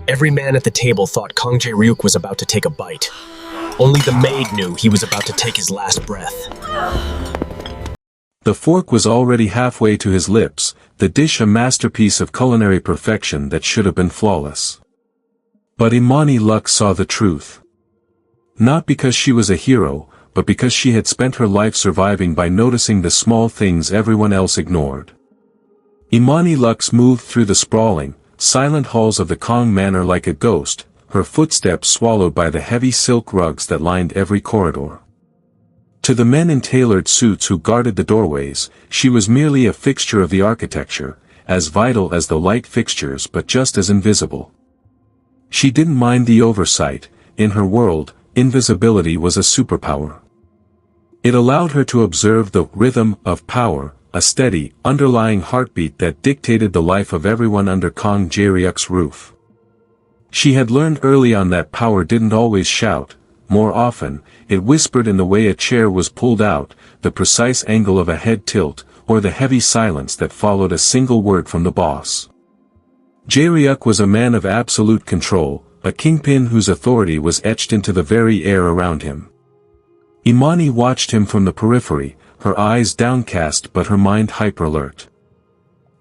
Every man at the table thought Kang Jae-ryuk was about to take a bite. Only the maid knew he was about to take his last breath. The fork was already halfway to his lips, the dish a masterpiece of culinary perfection that should have been flawless. But Imani Lux saw the truth. Not because she was a hero, but because she had spent her life surviving by noticing the small things everyone else ignored. Imani Lux moved through the sprawling, silent halls of the Kang manor like a ghost, her footsteps swallowed by the heavy silk rugs that lined every corridor. To the men in tailored suits who guarded the doorways, she was merely a fixture of the architecture, as vital as the light fixtures but just as invisible. She didn't mind the oversight. In her world, invisibility was a superpower. It allowed her to observe the rhythm of power, a steady, underlying heartbeat that dictated the life of everyone under Kang Jae-ryuk's roof. She had learned early on that power didn't always shout. More often, it whispered in the way a chair was pulled out, the precise angle of a head tilt, or the heavy silence that followed a single word from the boss. Jae-ryuk was a man of absolute control, a kingpin whose authority was etched into the very air around him. Imani watched him from the periphery, her eyes downcast but her mind hyper-alert.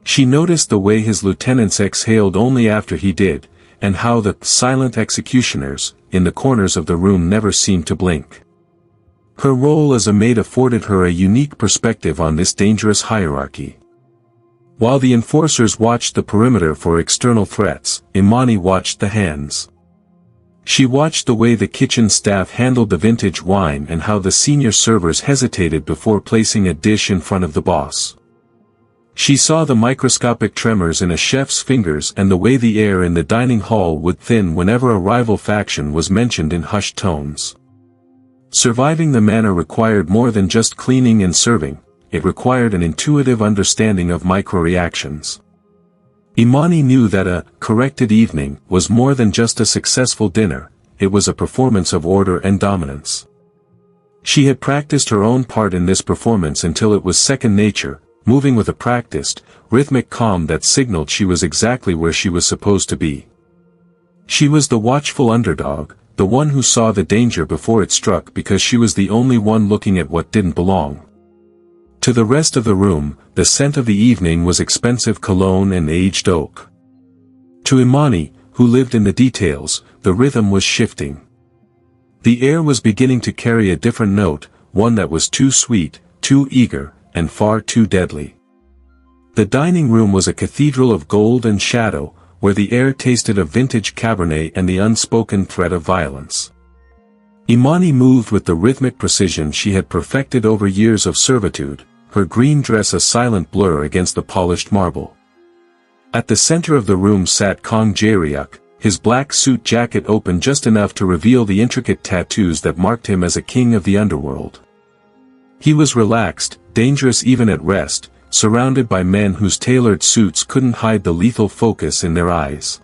She noticed the way his lieutenants exhaled only after he did, and how the silent executioners, in the corners of the room never seemed to blink. Her role as a maid afforded her a unique perspective on this dangerous hierarchy. While the enforcers watched the perimeter for external threats, Imani watched the hands. She watched the way the kitchen staff handled the vintage wine and how the senior servers hesitated before placing a dish in front of the boss. She saw the microscopic tremors in a chef's fingers and the way the air in the dining hall would thin whenever a rival faction was mentioned in hushed tones. Surviving the manor required more than just cleaning and serving, it required an intuitive understanding of micro-reactions. Imani knew that a corrected evening was more than just a successful dinner, it was a performance of order and dominance. She had practiced her own part in this performance until it was second nature, moving with a practiced, rhythmic calm that signaled she was exactly where she was supposed to be. She was the watchful underdog, the one who saw the danger before it struck because she was the only one looking at what didn't belong. To the rest of the room, the scent of the evening was expensive cologne and aged oak. To Imani, who lived in the details, the rhythm was shifting. The air was beginning to carry a different note, one that was too sweet, too eager, and far too deadly. The dining room was a cathedral of gold and shadow, where the air tasted of vintage Cabernet and the unspoken threat of violence. Imani moved with the rhythmic precision she had perfected over years of servitude, her green dress a silent blur against the polished marble. At the center of the room sat Kang Jae-ryuk, his black suit jacket open just enough to reveal the intricate tattoos that marked him as a king of the underworld. He was relaxed, dangerous even at rest, surrounded by men whose tailored suits couldn't hide the lethal focus in their eyes.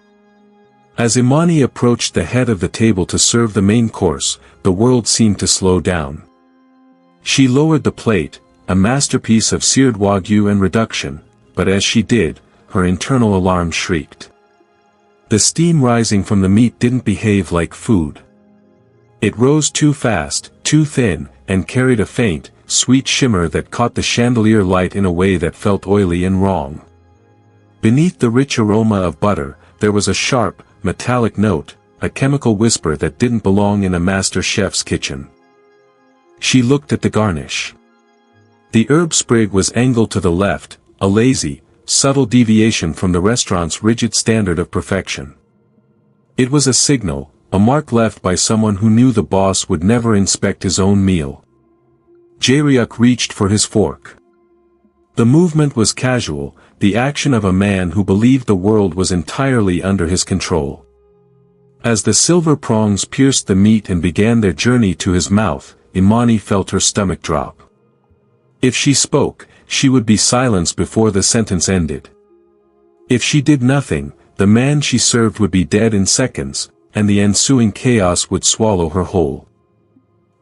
As Imani approached the head of the table to serve the main course, the world seemed to slow down. She lowered the plate, a masterpiece of seared wagyu and reduction, but as she did, her internal alarm shrieked. The steam rising from the meat didn't behave like food. It rose too fast, too thin, and carried a faint, sweet shimmer that caught the chandelier light in a way that felt oily and wrong. Beneath the rich aroma of butter, there was a sharp, metallic note, a chemical whisper that didn't belong in a master chef's kitchen. She looked at the garnish. The herb sprig was angled to the left, a lazy, subtle deviation from the restaurant's rigid standard of perfection. It was a signal, a mark left by someone who knew the boss would never inspect his own meal. Jae-ryuk reached for his fork. The movement was casual, the action of a man who believed the world was entirely under his control. As the silver prongs pierced the meat and began their journey to his mouth, Imani felt her stomach drop. If she spoke, she would be silenced before the sentence ended. If she did nothing, the man she served would be dead in seconds, and the ensuing chaos would swallow her whole.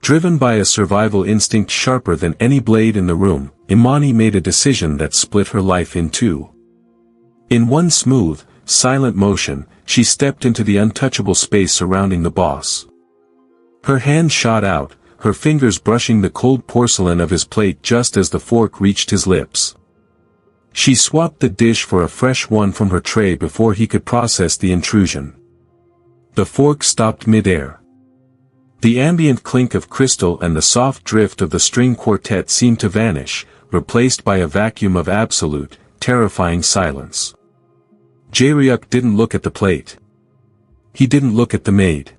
Driven by a survival instinct sharper than any blade in the room, Imani made a decision that split her life in two. In one smooth, silent motion, she stepped into the untouchable space surrounding the boss. Her hand shot out, her fingers brushing the cold porcelain of his plate just as the fork reached his lips. She swapped the dish for a fresh one from her tray before he could process the intrusion. The fork stopped mid-air. The ambient clink of crystal and the soft drift of the string quartet seemed to vanish, replaced by a vacuum of absolute, terrifying silence. Jae-ryuk didn't look at the plate. He didn't look at the maid.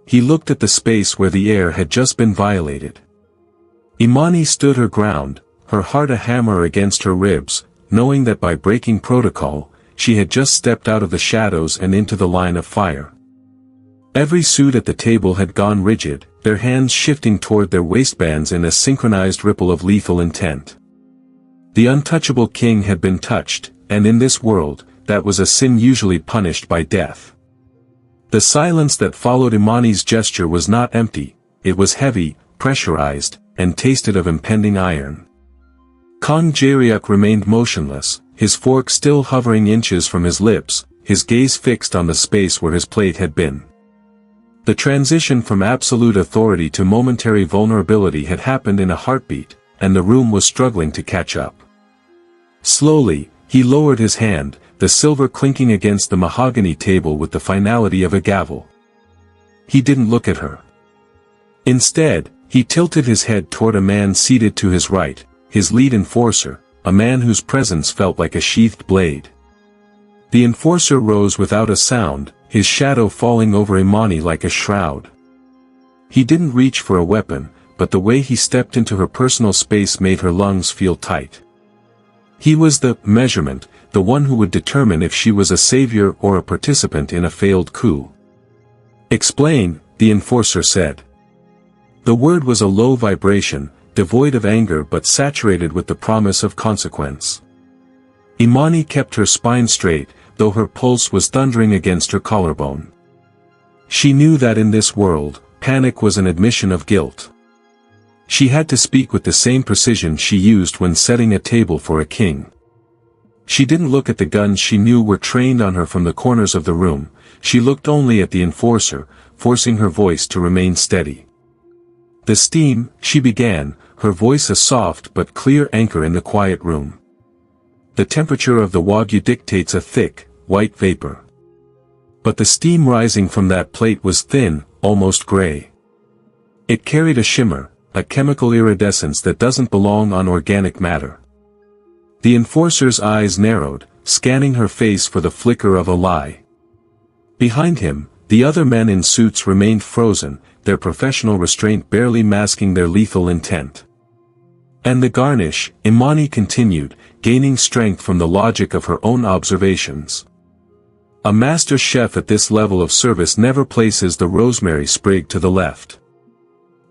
He looked at the space where the air had just been violated. Imani stood her ground, her heart a hammer against her ribs, knowing that by breaking protocol, she had just stepped out of the shadows and into the line of fire. Every suit at the table had gone rigid, their hands shifting toward their waistbands in a synchronized ripple of lethal intent. The untouchable king had been touched, and in this world, that was a sin usually punished by death. The silence that followed Imani's gesture was not empty, it was heavy, pressurized, and tasted of impending iron. Kang Jae-ryuk remained motionless, his fork still hovering inches from his lips, his gaze fixed on the space where his plate had been. The transition from absolute authority to momentary vulnerability had happened in a heartbeat, and the room was struggling to catch up. Slowly, he lowered his hand, the silver clinking against the mahogany table with the finality of a gavel. He didn't look at her. Instead, he tilted his head toward a man seated to his right, his lead enforcer, a man whose presence felt like a sheathed blade. The enforcer rose without a sound, his shadow falling over Imani like a shroud. He didn't reach for a weapon, but the way he stepped into her personal space made her lungs feel tight. He was the measurement, the one who would determine if she was a savior or a participant in a failed coup. "Explain," the enforcer said. The word was a low vibration, devoid of anger but saturated with the promise of consequence. Imani kept her spine straight, though her pulse was thundering against her collarbone. She knew that in this world, panic was an admission of guilt. She had to speak with the same precision she used when setting a table for a king. She didn't look at the guns she knew were trained on her from the corners of the room, she looked only at the enforcer, forcing her voice to remain steady. "The steam," she began, her voice a soft but clear anchor in the quiet room. "The temperature of the Wagyu dictates a thick, white vapor. But the steam rising from that plate was thin, almost gray. It carried a shimmer, a chemical iridescence that doesn't belong on organic matter." The enforcer's eyes narrowed, scanning her face for the flicker of a lie. Behind him, the other men in suits remained frozen, their professional restraint barely masking their lethal intent. "And the garnish," Imani continued, gaining strength from the logic of her own observations. "A master chef at this level of service never places the rosemary sprig to the left.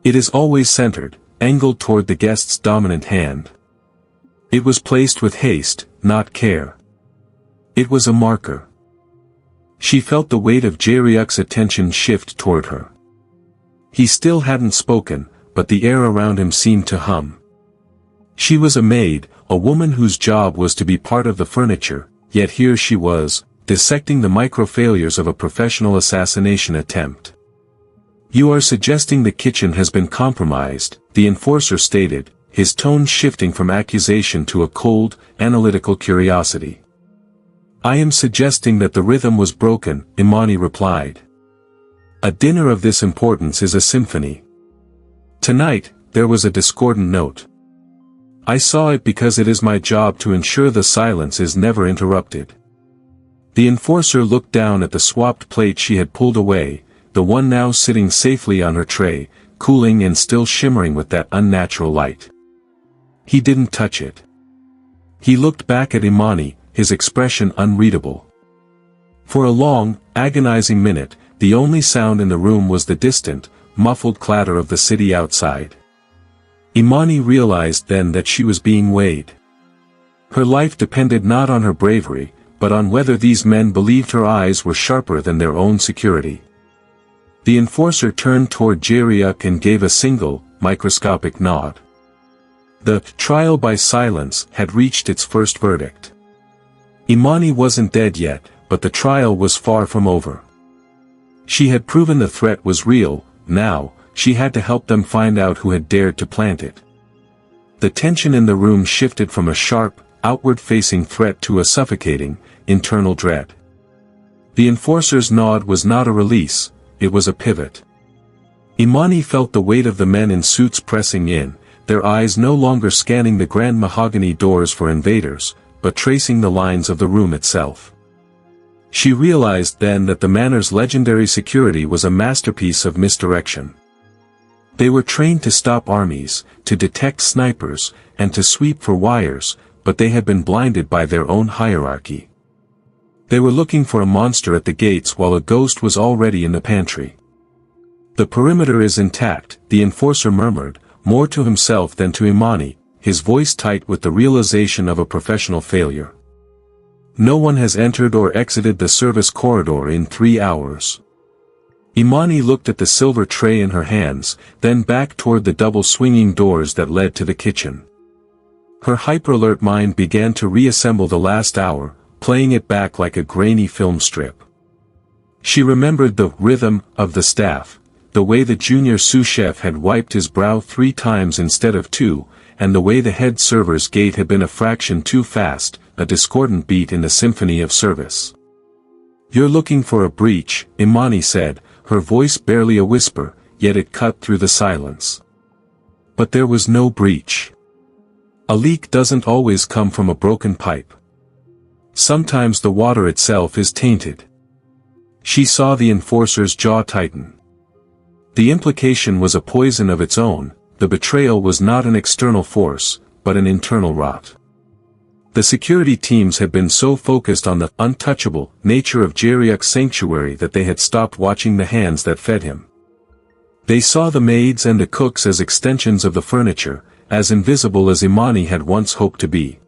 It is always centered, angled toward the guest's dominant hand. It was placed with haste, not care. It was a marker." She felt the weight of Jae-ryuk's attention shift toward her. He still hadn't spoken, but the air around him seemed to hum. She was a maid, a woman whose job was to be part of the furniture, yet here she was, dissecting the micro-failures of a professional assassination attempt. "You are suggesting the kitchen has been compromised," the enforcer stated, his tone shifting from accusation to a cold, analytical curiosity. "I am suggesting that the rhythm was broken," Imani replied. "A dinner of this importance is a symphony. Tonight, there was a discordant note. I saw it because it is my job to ensure the silence is never interrupted." The enforcer looked down at the swapped plate she had pulled away, the one now sitting safely on her tray, cooling and still shimmering with that unnatural light. He didn't touch it. He looked back at Imani, his expression unreadable. For a long, agonizing minute, the only sound in the room was the distant, muffled clatter of the city outside. Imani realized then that she was being weighed. Her life depended not on her bravery, but on whether these men believed her eyes were sharper than their own security. The enforcer turned toward Jae-ryuk and gave a single, microscopic nod. The trial by silence had reached its first verdict. Imani wasn't dead yet, but the trial was far from over. She had proven the threat was real. Now, she had to help them find out who had dared to plant it. The tension in the room shifted from a sharp, outward-facing threat to a suffocating, internal dread. The enforcer's nod was not a release, it was a pivot. Imani felt the weight of the men in suits pressing in, their eyes no longer scanning the grand mahogany doors for invaders, but tracing the lines of the room itself. She realized then that the manor's legendary security was a masterpiece of misdirection. They were trained to stop armies, to detect snipers, and to sweep for wires, but they had been blinded by their own hierarchy. They were looking for a monster at the gates while a ghost was already in the pantry. The perimeter is intact, the enforcer murmured, more to himself than to Imani, his voice tight with the realization of a professional failure. No one has entered or exited the service corridor in 3 hours. Imani looked at the silver tray in her hands, then back toward the double swinging doors that led to the kitchen. Her hyper-alert mind began to reassemble the last hour, playing it back like a grainy film strip. She remembered the rhythm of the staff, the way the junior sous chef had wiped his brow 3 times instead of 2, and the way the head server's gait had been a fraction too fast, a discordant beat in the symphony of service. "You're looking for a breach," Imani said, her voice barely a whisper, yet it cut through the silence. But there was no breach. A leak doesn't always come from a broken pipe. Sometimes the water itself is tainted. She saw the enforcer's jaw tighten. The implication was a poison of its own. The betrayal was not an external force, but an internal rot. The security teams had been so focused on the untouchable nature of Jeriach's sanctuary that they had stopped watching the hands that fed him. They saw the maids and the cooks as extensions of the furniture, as invisible as Imani had once hoped to be.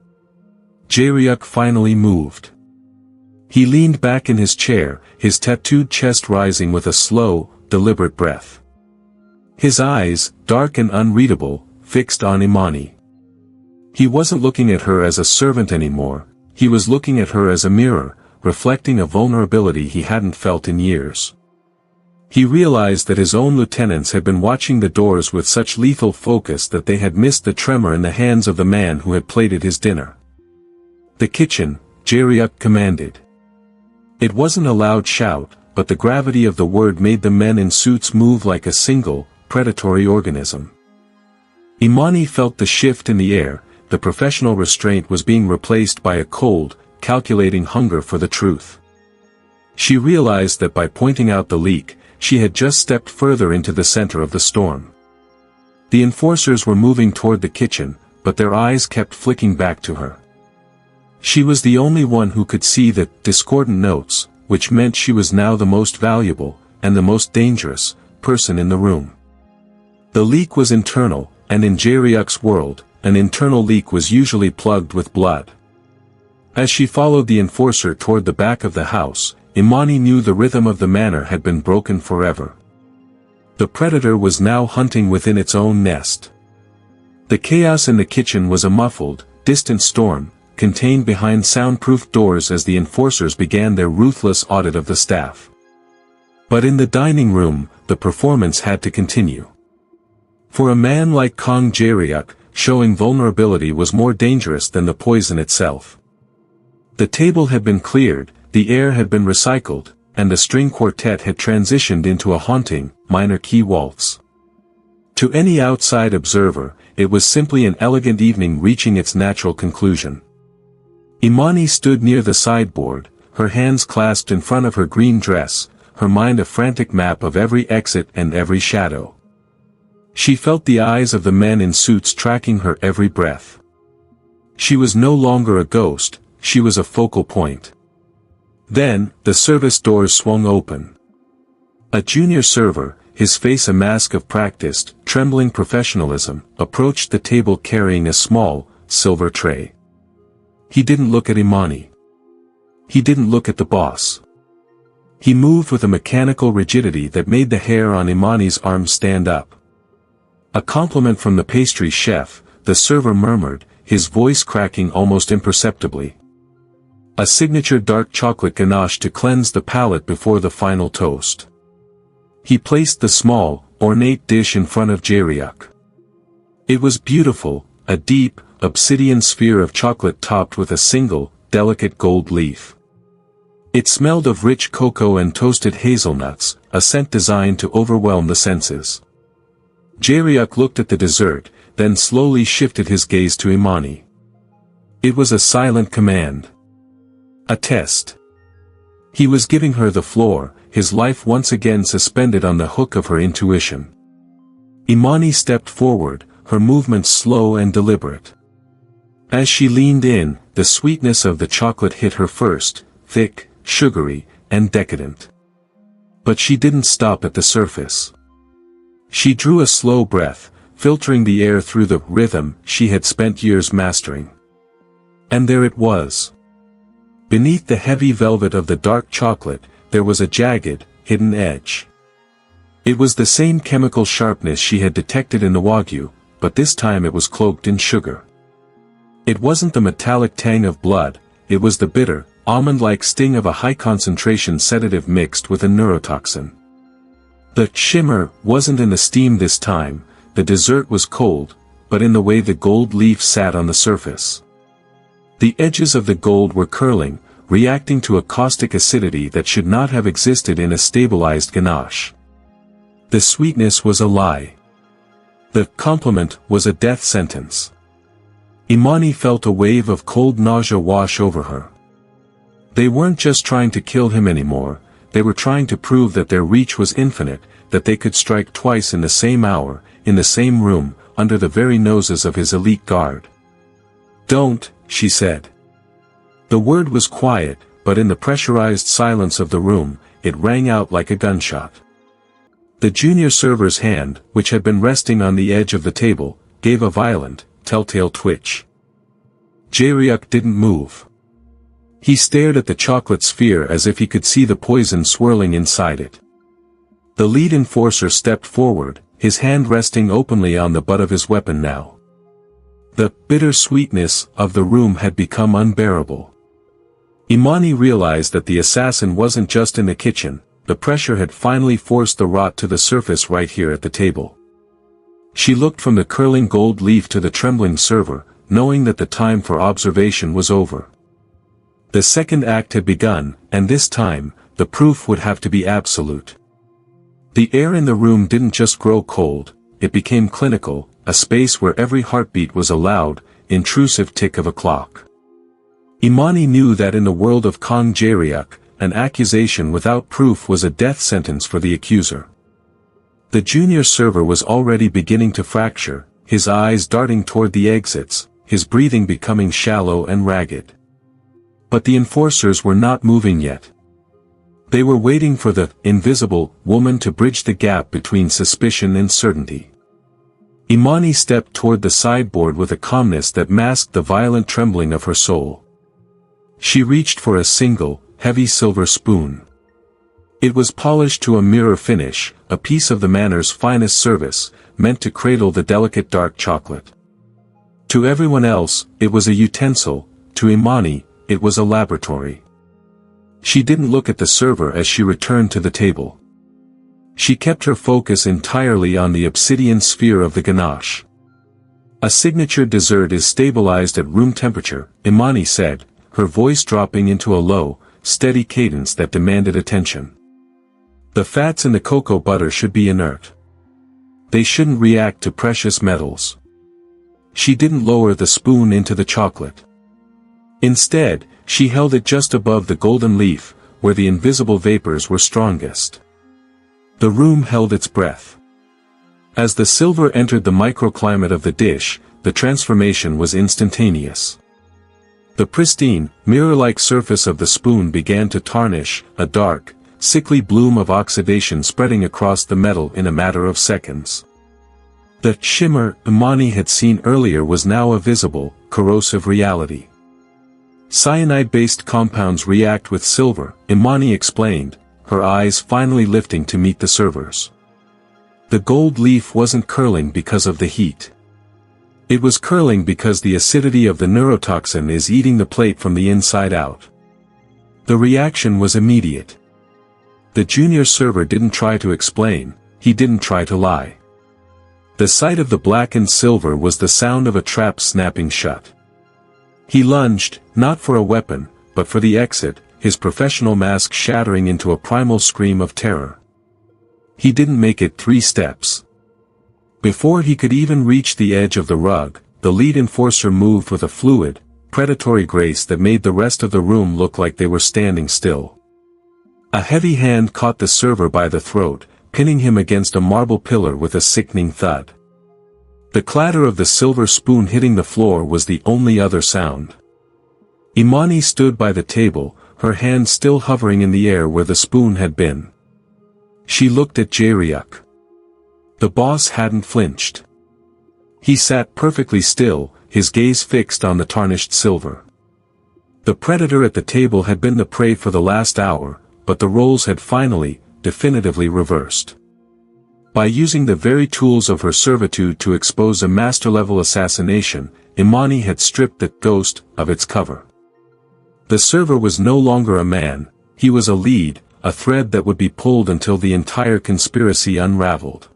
Jeriach finally moved. He leaned back in his chair, his tattooed chest rising with a slow, deliberate breath. His eyes, dark and unreadable, fixed on Imani. He wasn't looking at her as a servant anymore, he was looking at her as a mirror, reflecting a vulnerability he hadn't felt in years. He realized that his own lieutenants had been watching the doors with such lethal focus that they had missed the tremor in the hands of the man who had plated his dinner. "The kitchen," Jeriach commanded. It wasn't a loud shout, but the gravity of the word made the men in suits move like a single, predatory organism. Imani felt the shift in the air. The professional restraint was being replaced by a cold, calculating hunger for the truth. She realized that by pointing out the leak, she had just stepped further into the center of the storm. The enforcers were moving toward the kitchen, but their eyes kept flicking back to her. She was the only one who could see the discordant notes, which meant she was now the most valuable, and the most dangerous, person in the room. The leak was internal, and in Jeriach's world, an internal leak was usually plugged with blood. As she followed the enforcer toward the back of the house, Imani knew the rhythm of the manor had been broken forever. The predator was now hunting within its own nest. The chaos in the kitchen was a muffled, distant storm, contained behind soundproof doors as the enforcers began their ruthless audit of the staff. But in the dining room, the performance had to continue. For a man like Kong Jeriach, showing vulnerability was more dangerous than the poison itself. The table had been cleared, the air had been recycled, and the string quartet had transitioned into a haunting, minor key waltz. To any outside observer, it was simply an elegant evening reaching its natural conclusion. Imani stood near the sideboard, her hands clasped in front of her green dress, her mind a frantic map of every exit and every shadow. She felt the eyes of the men in suits tracking her every breath. She was no longer a ghost, she was a focal point. Then, the service doors swung open. A junior server, his face a mask of practiced, trembling professionalism, approached the table carrying a small, silver tray. He didn't look at Imani. He didn't look at the boss. He moved with a mechanical rigidity that made the hair on Imani's arms stand up. A compliment from the pastry chef, the server murmured, his voice cracking almost imperceptibly. A signature dark chocolate ganache to cleanse the palate before the final toast. He placed the small, ornate dish in front of Jaryuk. It was beautiful, a deep, obsidian sphere of chocolate topped with a single, delicate gold leaf. It smelled of rich cocoa and toasted hazelnuts, a scent designed to overwhelm the senses. Jaryuk looked at the dessert, then slowly shifted his gaze to Imani. It was a silent command. A test. He was giving her the floor, his life once again suspended on the hook of her intuition. Imani stepped forward, her movements slow and deliberate. As she leaned in, the sweetness of the chocolate hit her first, thick, sugary, and decadent. But she didn't stop at the surface. She drew a slow breath, filtering the air through the rhythm she had spent years mastering. And there it was. Beneath the heavy velvet of the dark chocolate, there was a jagged, hidden edge. It was the same chemical sharpness she had detected in the Wagyu, but this time it was cloaked in sugar. It wasn't the metallic tang of blood, it was the bitter, almond-like sting of a high-concentration sedative mixed with a neurotoxin. The shimmer wasn't in the steam this time, the dessert was cold, but in the way the gold leaf sat on the surface. The edges of the gold were curling, reacting to a caustic acidity that should not have existed in a stabilized ganache. The sweetness was a lie. The compliment was a death sentence. Imani felt a wave of cold nausea wash over her. They weren't just trying to kill him anymore, they were trying to prove that their reach was infinite, that they could strike twice in the same hour, in the same room, under the very noses of his elite guard. "Don't," she said. The word was quiet, but in the pressurized silence of the room, it rang out like a gunshot. The junior server's hand, which had been resting on the edge of the table, gave a violent, telltale twitch. Jaryuk didn't move. He stared at the chocolate sphere as if he could see the poison swirling inside it. The lead enforcer stepped forward, his hand resting openly on the butt of his weapon now. The bitter sweetness of the room had become unbearable. Imani realized that the assassin wasn't just in the kitchen, the pressure had finally forced the rot to the surface right here at the table. She looked from the curling gold leaf to the trembling server, knowing that the time for observation was over. The second act had begun, and this time, the proof would have to be absolute. The air in the room didn't just grow cold, it became clinical, a space where every heartbeat was a loud, intrusive tick of a clock. Imani knew that in the world of Kang Jaryuk, an accusation without proof was a death sentence for the accuser. The junior server was already beginning to fracture, his eyes darting toward the exits, his breathing becoming shallow and ragged. But the enforcers were not moving yet. They were waiting for the invisible woman to bridge the gap between suspicion and certainty. Imani stepped toward the sideboard with a calmness that masked the violent trembling of her soul. She reached for a single, heavy silver spoon. It was polished to a mirror finish, a piece of the manor's finest service, meant to cradle the delicate dark chocolate. To everyone else, it was a utensil, to Imani, it was a laboratory. She didn't look at the server as she returned to the table. She kept her focus entirely on the obsidian sphere of the ganache. A signature dessert is stabilized at room temperature, Imani said, her voice dropping into a low, steady cadence that demanded attention. The fats in the cocoa butter should be inert. They shouldn't react to precious metals. She didn't lower the spoon into the chocolate. Instead, she held it just above the golden leaf, where the invisible vapors were strongest. The room held its breath. As the silver entered the microclimate of the dish, the transformation was instantaneous. The pristine, mirror-like surface of the spoon began to tarnish, a dark, sickly bloom of oxidation spreading across the metal in a matter of seconds. The shimmer Imani had seen earlier was now a visible, corrosive reality. Cyanide-based compounds react with silver, Imani explained, her eyes finally lifting to meet the server's. The gold leaf wasn't curling because of the heat. It was curling because the acidity of the neurotoxin is eating the plate from the inside out. The reaction was immediate. The junior server didn't try to explain, he didn't try to lie. The sight of the blackened silver was the sound of a trap snapping shut. He lunged, not for a weapon, but for the exit, his professional mask shattering into a primal scream of terror. He didn't make it 3 steps. Before he could even reach the edge of the rug, the lead enforcer moved with a fluid, predatory grace that made the rest of the room look like they were standing still. A heavy hand caught the server by the throat, pinning him against a marble pillar with a sickening thud. The clatter of the silver spoon hitting the floor was the only other sound. Imani stood by the table, her hand still hovering in the air where the spoon had been. She looked at Jaryuk. The boss hadn't flinched. He sat perfectly still, his gaze fixed on the tarnished silver. The predator at the table had been the prey for the last hour, but the roles had finally, definitively reversed. By using the very tools of her servitude to expose a master-level assassination, Imani had stripped the ghost of its cover. The server was no longer a man, he was a lead, a thread that would be pulled until the entire conspiracy unraveled.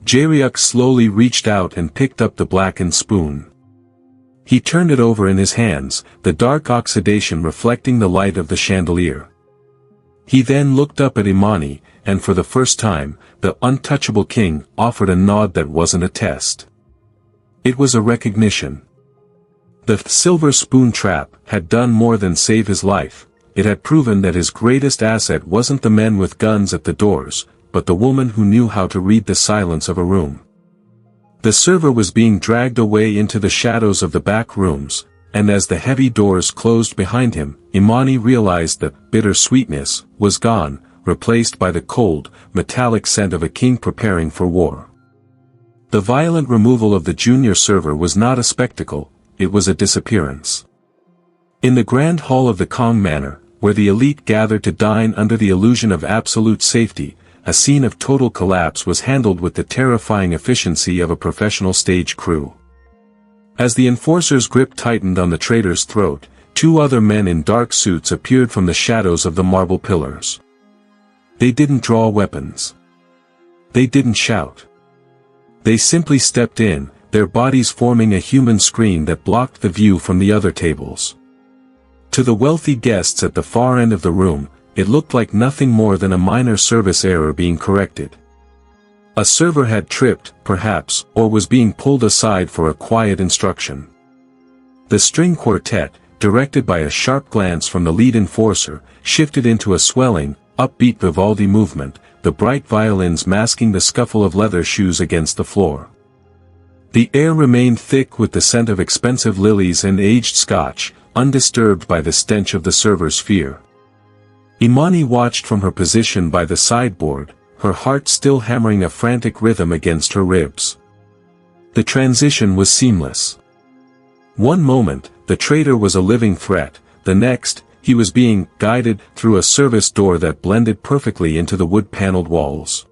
Jaryuk slowly reached out and picked up the blackened spoon. He turned it over in his hands, the dark oxidation reflecting the light of the chandelier. He then looked up at Imani, and for the first time, the untouchable king offered a nod that wasn't a test. It was a recognition. The silver spoon trap had done more than save his life. It had proven that his greatest asset wasn't the men with guns at the doors, but the woman who knew how to read the silence of a room. The server was being dragged away into the shadows of the back rooms, and as the heavy doors closed behind him, Imani realized that bitter sweetness was gone, replaced by the cold, metallic scent of a king preparing for war. The violent removal of the junior server was not a spectacle, it was a disappearance. In the grand hall of the Kong Manor, where the elite gathered to dine under the illusion of absolute safety, a scene of total collapse was handled with the terrifying efficiency of a professional stage crew. As the enforcer's grip tightened on the traitor's throat, 2 other men in dark suits appeared from the shadows of the marble pillars. They didn't draw weapons. They didn't shout. They simply stepped in, their bodies forming a human screen that blocked the view from the other tables. To the wealthy guests at the far end of the room, it looked like nothing more than a minor service error being corrected. A server had tripped, perhaps, or was being pulled aside for a quiet instruction. The string quartet, directed by a sharp glance from the lead enforcer, shifted into a swelling, upbeat Vivaldi movement, the bright violins masking the scuffle of leather shoes against the floor. The air remained thick with the scent of expensive lilies and aged scotch, undisturbed by the stench of the server's fear. Imani watched from her position by the sideboard, her heart still hammering a frantic rhythm against her ribs. The transition was seamless. One moment, the traitor was a living threat, the next, he was being guided through a service door that blended perfectly into the wood-paneled walls.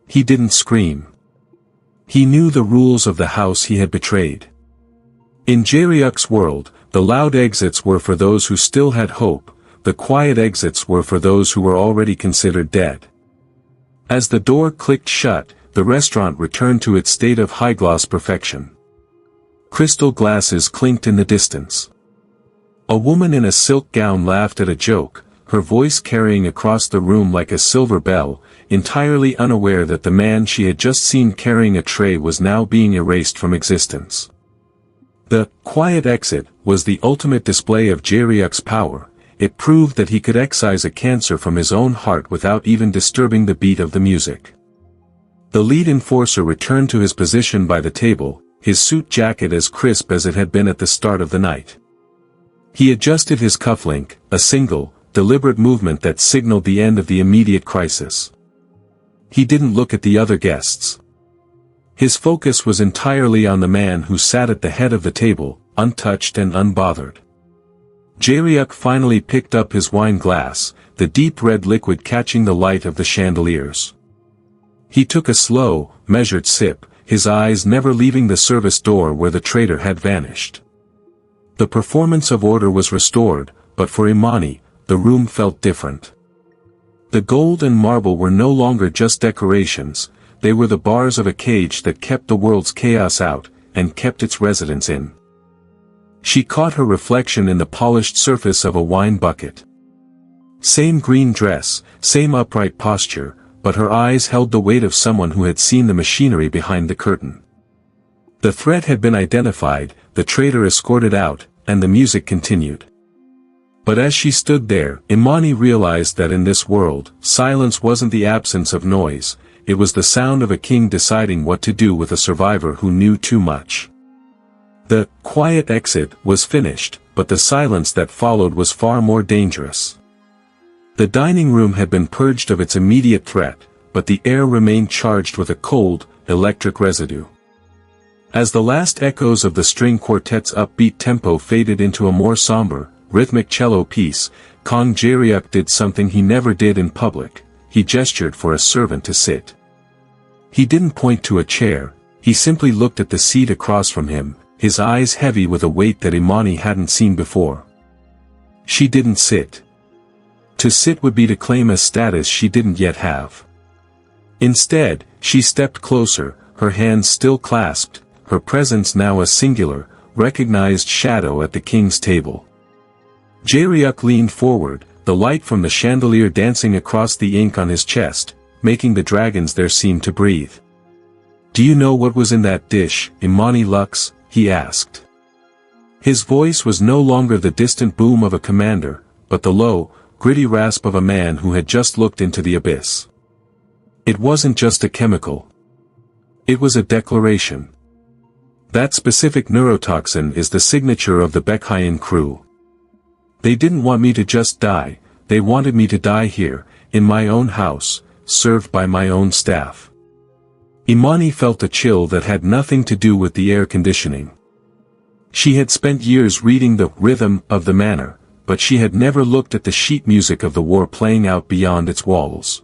He didn't scream. He knew the rules of the house he had betrayed. In Jaryuk's world, the loud exits were for those who still had hope, the quiet exits were for those who were already considered dead. As the door clicked shut, the restaurant returned to its state of high-gloss perfection. Crystal glasses clinked in the distance. A woman in a silk gown laughed at a joke, her voice carrying across the room like a silver bell, entirely unaware that the man she had just seen carrying a tray was now being erased from existence. The quiet exit was the ultimate display of Jaryuk's power. It proved that he could excise a cancer from his own heart without even disturbing the beat of the music. The lead enforcer returned to his position by the table, his suit jacket as crisp as it had been at the start of the night. He adjusted his cufflink, a single, deliberate movement that signaled the end of the immediate crisis. He didn't look at the other guests. His focus was entirely on the man who sat at the head of the table, untouched and unbothered. Jaryuk finally picked up his wine glass, the deep red liquid catching the light of the chandeliers. He took a slow, measured sip, his eyes never leaving the service door where the traitor had vanished. The performance of order was restored, but for Imani, the room felt different. The gold and marble were no longer just decorations, they were the bars of a cage that kept the world's chaos out, and kept its residents in. She caught her reflection in the polished surface of a wine bucket. Same green dress, same upright posture, but her eyes held the weight of someone who had seen the machinery behind the curtain. The threat had been identified, the traitor escorted out, and the music continued. But as she stood there, Imani realized that in this world, silence wasn't the absence of noise, it was the sound of a king deciding what to do with a survivor who knew too much. The quiet exit was finished, but the silence that followed was far more dangerous. The dining room had been purged of its immediate threat, but the air remained charged with a cold, electric residue. As the last echoes of the string quartet's upbeat tempo faded into a more somber, rhythmic cello piece, Kong Jae-ryuk did something he never did in public. He gestured for a servant to sit. He didn't point to a chair, he simply looked at the seat across from him, his eyes heavy with a weight that Imani hadn't seen before. She didn't sit. To sit would be to claim a status she didn't yet have. Instead, she stepped closer, her hands still clasped, her presence now a singular, recognized shadow at the king's table. Jae-ryuk leaned forward, the light from the chandelier dancing across the ink on his chest, making the dragons there seem to breathe. "Do you know what was in that dish, Imani Lux?" he asked. His voice was no longer the distant boom of a commander, but the low, gritty rasp of a man who had just looked into the abyss. It wasn't just a chemical. It was a declaration. That specific neurotoxin is the signature of the Baekhyun crew. They didn't want me to just die, they wanted me to die here, in my own house, served by my own staff. Imani felt a chill that had nothing to do with the air conditioning. She had spent years reading the rhythm of the manor, but she had never looked at the sheet music of the war playing out beyond its walls.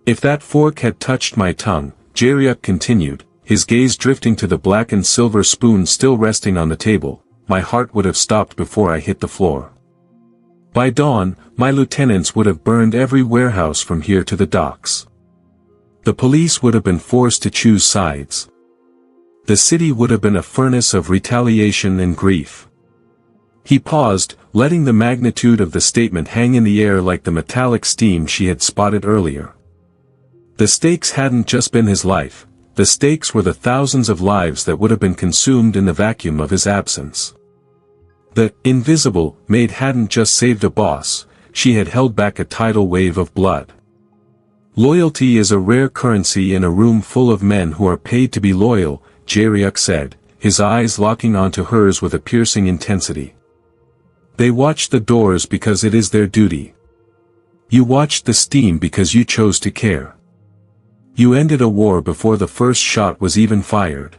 "If that fork had touched my tongue," Jae-ryuk continued, his gaze drifting to the blackened silver spoon still resting on the table, "my heart would have stopped before I hit the floor. By dawn, my lieutenants would have burned every warehouse from here to the docks. The police would have been forced to choose sides. The city would have been a furnace of retaliation and grief." He paused, letting the magnitude of the statement hang in the air like the metallic steam she had spotted earlier. The stakes hadn't just been his life, the stakes were the thousands of lives that would have been consumed in the vacuum of his absence. The invisible Maid hadn't just saved a boss, she had held back a tidal wave of blood. "Loyalty is a rare currency in a room full of men who are paid to be loyal," Jae-ryuk said, his eyes locking onto hers with a piercing intensity. "They watch the doors because it is their duty. You watched the steam because you chose to care. You ended a war before the first shot was even fired."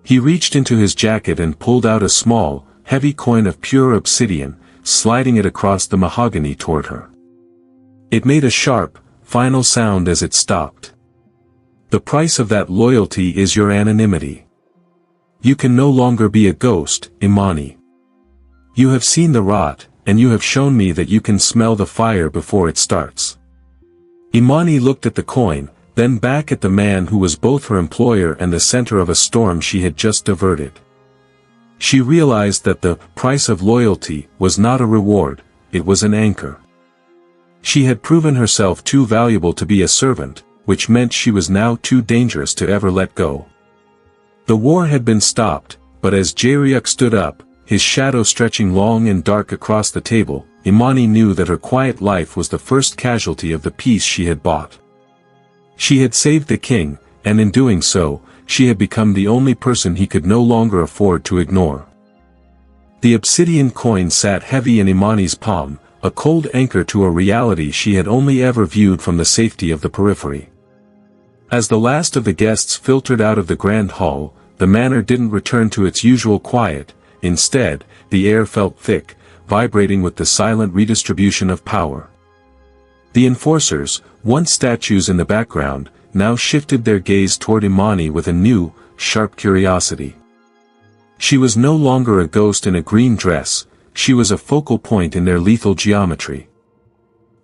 He reached into his jacket and pulled out a small, heavy coin of pure obsidian, sliding it across the mahogany toward her. It made a sharp, final sound as it stopped. "The price of that loyalty is your anonymity. You can no longer be a ghost, Imani. You have seen the rot, and you have shown me that you can smell the fire before it starts." Imani looked at the coin, then back at the man who was both her employer and the center of a storm she had just diverted. She realized that the price of loyalty was not a reward, it was an anchor. She had proven herself too valuable to be a servant, which meant she was now too dangerous to ever let go. The war had been stopped, but as Jae-ryuk stood up, his shadow stretching long and dark across the table, Imani knew that her quiet life was the first casualty of the peace she had bought. She had saved the king, and in doing so, she had become the only person he could no longer afford to ignore. The obsidian coin sat heavy in Imani's palm, a cold anchor to a reality she had only ever viewed from the safety of the periphery. As the last of the guests filtered out of the grand hall, the manor didn't return to its usual quiet, instead, the air felt thick, vibrating with the silent redistribution of power. The enforcers, once statues in the background, now shifted their gaze toward Imani with a new, sharp curiosity. She was no longer a ghost in a green dress, she was a focal point in their lethal geometry.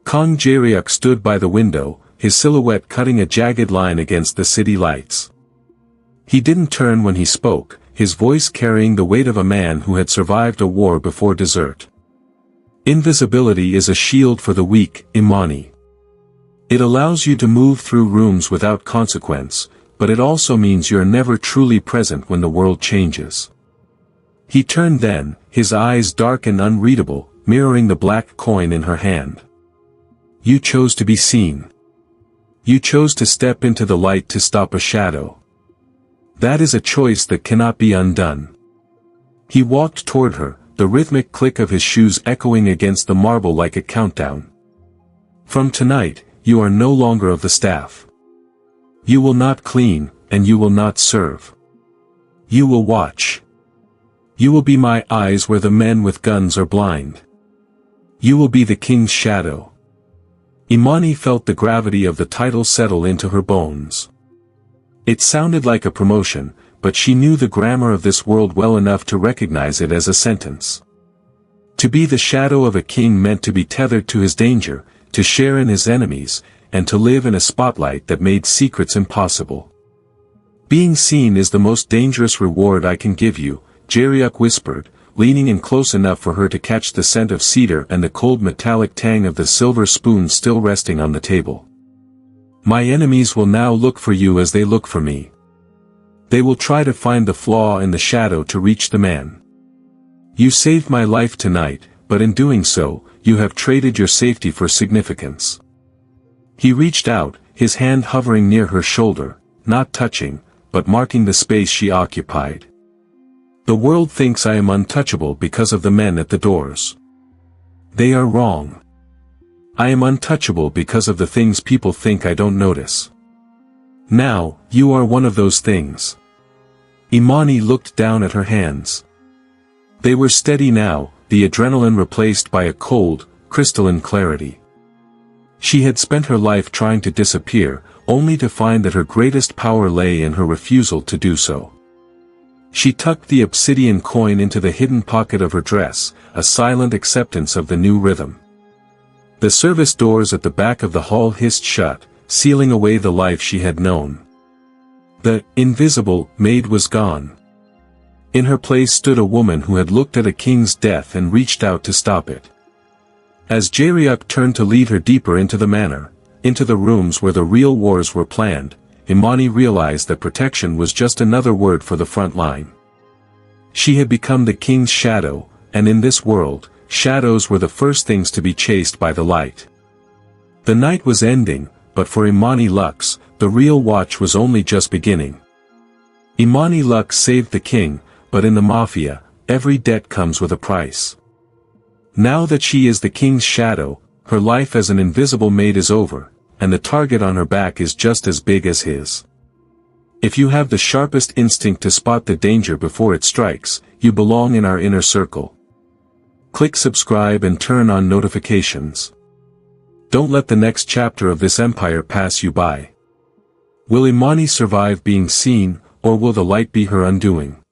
Kang Jae-ryuk stood by the window, his silhouette cutting a jagged line against the city lights. He didn't turn when he spoke, his voice carrying the weight of a man who had survived a war before desert. Invisibility is a shield for the weak, Imani. It allows you to move through rooms without consequence, but it also means you're never truly present when the world changes. He turned then, his eyes dark and unreadable, mirroring the black coin in her hand. You chose to be seen. You chose to step into the light to stop a shadow. That is a choice that cannot be undone. He walked toward her, the rhythmic click of his shoes echoing against the marble like a countdown. From tonight, you are no longer of the staff. You will not clean, and you will not serve. You will watch. You will be my eyes where the men with guns are blind. You will be the king's shadow. Imani felt the gravity of the title settle into her bones. It sounded like a promotion, but she knew the grammar of this world well enough to recognize it as a sentence. To be the shadow of a king meant to be tethered to his danger, to share in his enemies, and to live in a spotlight that made secrets impossible. Being seen is the most dangerous reward I can give you, Jae-ryuk whispered, leaning in close enough for her to catch the scent of cedar and the cold metallic tang of the silver spoon still resting on the table. My enemies will now look for you as they look for me. They will try to find the flaw in the shadow to reach the man. You saved my life tonight, but in doing so, you have traded your safety for significance. He reached out, his hand hovering near her shoulder, not touching, but marking the space she occupied. The world thinks I am untouchable because of the men at the doors. They are wrong. I am untouchable because of the things people think I don't notice. Now, you are one of those things. Imani looked down at her hands. They were steady now, the adrenaline replaced by a cold, crystalline clarity. She had spent her life trying to disappear, only to find that her greatest power lay in her refusal to do so. She tucked the obsidian coin into the hidden pocket of her dress, a silent acceptance of the new rhythm. The service doors at the back of the hall hissed shut, sealing away the life she had known. The invisible maid was gone. In her place stood a woman who had looked at a king's death and reached out to stop it. As Jae-ryuk turned to lead her deeper into the manor, into the rooms where the real wars were planned, Imani realized that protection was just another word for the front line. She had become the king's shadow, and in this world, shadows were the first things to be chased by the light. The night was ending, but for Imani Lux, the real watch was only just beginning. Imani Lux saved the king, but in the Mafia, every debt comes with a price. Now that she is the king's shadow, her life as an invisible maid is over, and the target on her back is just as big as his. If you have the sharpest instinct to spot the danger before it strikes, you belong in our inner circle. Click subscribe and turn on notifications. Don't let the next chapter of this empire pass you by. Will Imani survive being seen, or will the light be her undoing?